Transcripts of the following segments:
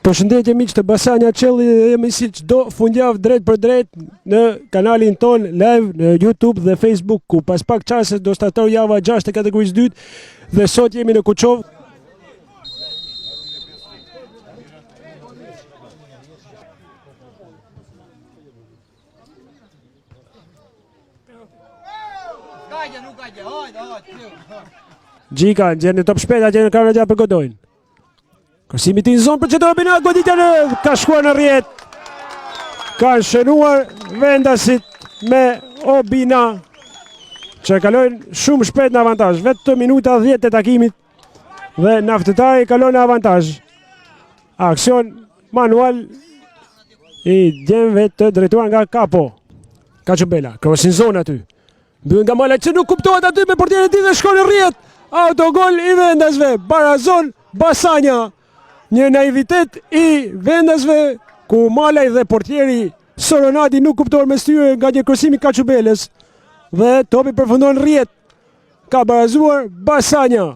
Përshëndetje miq të Basanja Qelli, jemi si çdo fundjavë drejt për drejt në kanalin ton live në YouTube dhe Facebook, ku pas pak çase do startoj java 6 e kategorisë 2 dhe sot jemi në Kuçov. Gjika, gjenë top shpeta, gjenë kamera gjatë për godojnë. Kërësimi ti në zonë për që të Obina, goditja ka shkuar në rjet. Ka shënuar vendasit me Obina, që kalojnë shumë shpet në avantaj. Vetë minuta 10 e takimit dhe naftëtari kalojnë në avantaj. Aksion manual i djemve të drejtuar nga Kapo. Kachubela, kërësin zonë aty. Bëjnë nga Malaj që nuk kuptohet aty me portierën e ti dhe shkon në rjet. Autogol i vendasve, Barazon Basanja. Një naivitet i vendasve ku Malaj dhe portieri Soronadi nuk kuptor me styre nga një kërësimi Kaçubeles dhe topi përfundon rjet. Ka barazuar Basanja.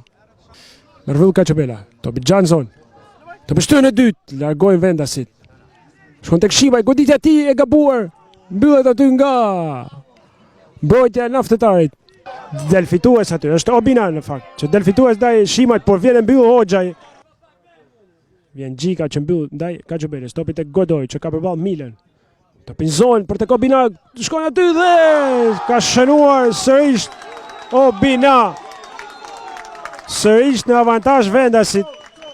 Mërvull Kaçubela, topi gjanë zonë. Topi shtyën e dytë, largojnë vendasit. Shkon tek Shibaj, goditja ti e gabuar. Mbyllet aty nga mbrojtja naftëtarit. Del fitues aty, është Obina në fakt, që del fitues ndaj Shimajt, por vjen e mbyll Hoxhaj. Vjen Gjika që mbyll ndaj Kaçubeles, topi tek Godoj që ka përballë Milen. Topi në zonë për tek Obina, shkon aty dhe ka shënuar sërish Obina. Sërish në avantazh vendasit.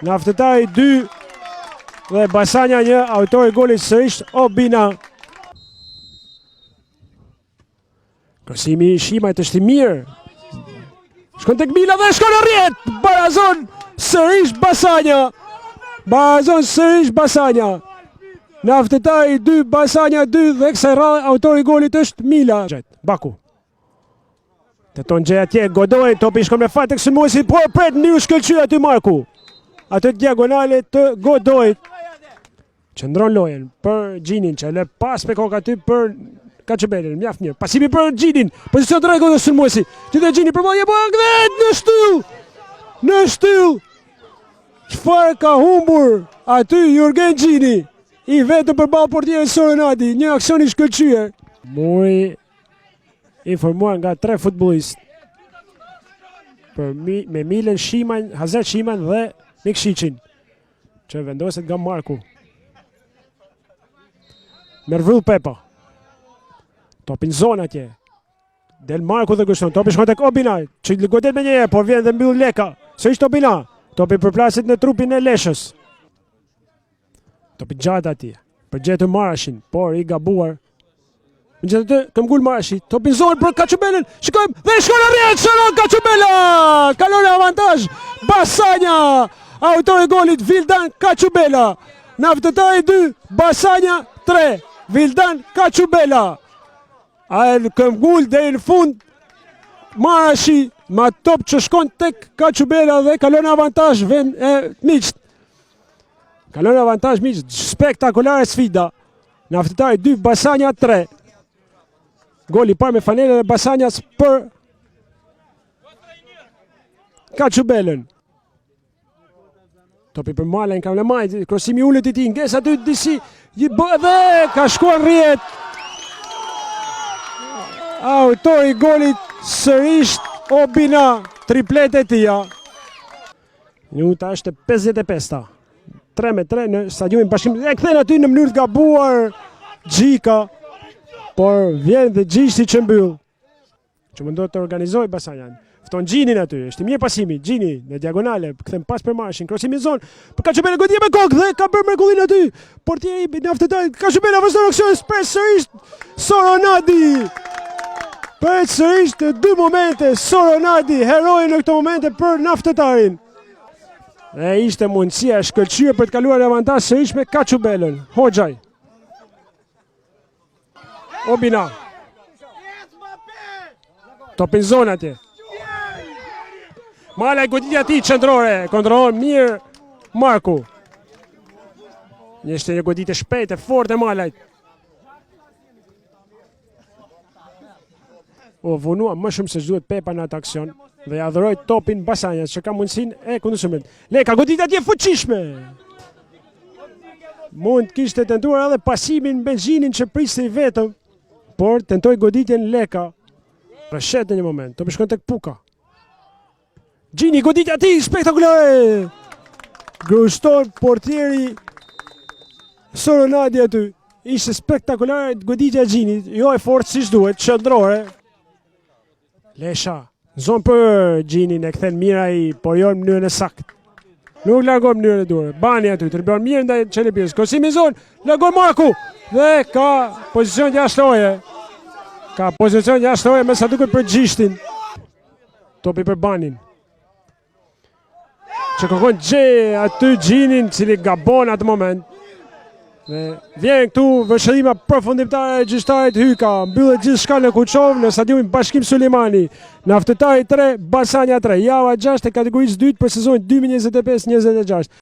Naftëtari 2 dhe Basanja 1, autori golit sërish Obina. Kërësimi Shimajt është i mirë. Shkon tek Mila dhe shkon në rjet. Barazon sërish Basanja. Barazon sërish Basanja. Naftëtari 2, Basanja 2 dhe kësaj radhe autori golit është Mila. Baku. Teton gjej atje, Godoj, topi shkon me fat tek Sulmuesi, por pret një shkëlqy aty Marku. Atë diagonale të Godojt. Qëndron lojen për Gjinin që le pas me kokë aty për Kaçubelen, mjaft mirë. Pasimi për Gjinin, pozicion drejt të Sulmuesi. Gjithë Gjini përballje dhe në shtyll. Në shtyll. Çfarë ka humbur aty Jurgen Gjini, i vetëm përballë portierit Soronadi, një aksion i shkëlqyer. Muri informuar nga 3 futbollistë. Me Milen Shimajn, Hazet Shimajn dhe Mikshiqin, që vendoset nga Marku. Mervull Pepa. Topi në zonë atje. Del Marku dhe gështon. Topi shkon tek Obina, që godet me njëherë, por vjen dhe mbyll Leka. Sërish Obina. Topi përplasit në trupin e Leshës. Topi gjatë atje. Përgjetur Marashin, por i gabuar. Në gjithë të këmgull Marashi. Topi në zonë për Kaçubelen. Shikojmë dhe shkon në rjet. Shëron Kaçubela. Kalon në avantazh. Basanja. Autori golit Vildan Kaçubela. Naftëtari 2, Basanja 3. Vildan Kaçubela. A në këmgull dhe në fund Marashi ma top që shkon tek Kaçubela dhe kalon avantazh miqt. Kalon avantazh miqt, spektakolare sfida. Naftëtari 2, Basanja 3. Goli parë me fanelën e Basanjas për Kaçubelen. Topi për Malajn, kam në majtë, krosimi ullet i ti, nges aty disi, dhe ka shkuar rjet. Autori golit sërish Obina, triplet e tia. Minuta është 55-ta. 3-3 në stadiumin Bashkim. E këthen aty në mënyrë gabuar Gjika, por vjen dhe Gjishti që mbyll. Që mundot të organizoj Basanjan. Fton Gjinin aty, është i mirë pasimi. Gjini në diagonale, këthen pas për Marashin, krosimi në zonë. Për Kaçubela goditje me kokë dhe ka bërë mrekullin aty. Portieri naftëtari Kaçubela vazhdon aksionin për sërish Soronadi. Për sërish të 2 momente, Soronadi, heroi në këto momente për naftëtarin. Dhe ishte mundësia shkëlqyer për të kaluar avantazh sërish me Kaçubelen. Hoxhaj. Obina. Topi në zonë atje. Malaj goditja ti qëndrore, kontrollon mirë Marku. Njështë një goditje shpejtë, forte Malajt. O vunua më shumë se duhet Pepa në atë aksion dhe ja dhuroi topin Basanjas që ka mundësinë e kundërshmërit. Leka goditja atje fuqishme. Mund kishte tentuar edhe pasimin Benxhinin që priste i vetëm, por tentoi goditjen Leka. Rreshet në një moment, të shkon tek Puka. Gjini, goditja ti, spektakulare! Grushton portieri Soronadi aty. Ishte spektakulare goditja e Gjinit, jo e fortë siç duhet, qendrore. Lesha, zonë për Gjinin, e kthen mirë ai, por jo në mënyrën e saktë. Nuk largon mënyrën e duhur. Bani aty, tërbion mirë ndaj Çelebis. Kosimi zonë, largon Marku dhe ka pozicion jashtëroje. Ka pozicion jashtëroje me sa duket për Gjishtin. Topi për Banin. Që kërkon Gje aty Gjinin, cili gabon atë moment. Dhe vjen këtu vëshërima përfundimtare e gjyqtarit Hyka, mbyllet gjithçka në Kuçov në stadiumin Bashkim Sulejmani. Në aftëtari 3, Basania 3, java 6 e kategorisë 2 për sezonin 2025-26.